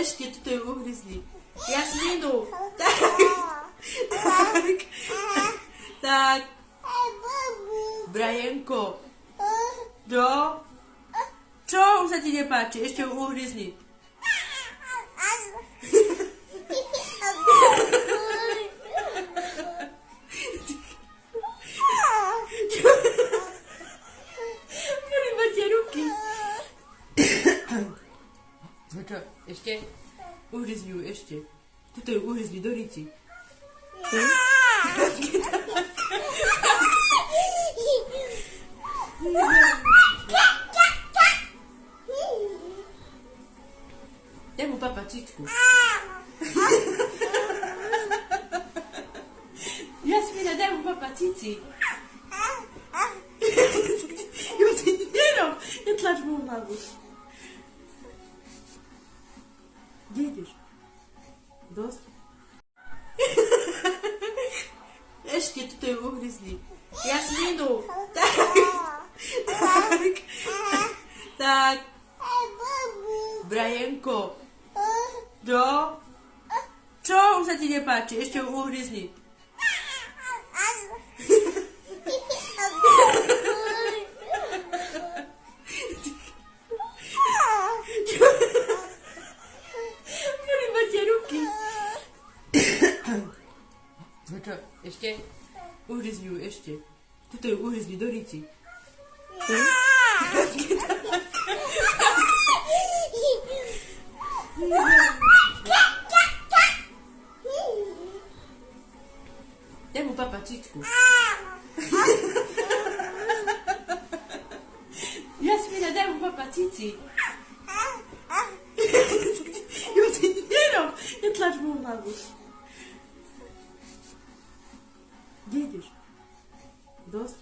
Ešte tutaj ugryzli. Jasminu. Tak. Tak. Tak. Brajenko. No. Čo už sa ti nepáči? Ešte ugryzni. Boli máte ruky. No čo, ešte? Ugryzni ju ešte. Tuto ju ugryzni do ríci. Daj mu papa cicku. Jasmina, daj mu papa cici. Jo, ty nie rob. Netlač mu hlavu. Kde ideš? Dosť? Ešte tuto ju ugryzli. Jasminu. Tak. Tak. Tak. Brajenko. No. Čo už sa ti nepáči? Ešte ju ugryzni. Boli máte ruky. No čo, ešte? Ugryzni ju ešte. Tuto ju ugryzni do ríci. Daj mu papa cicku. Jasmina, daj mu papa cici. Jo, ty nie rob. Netlač mu hlavu. Kde ideš? Dosť?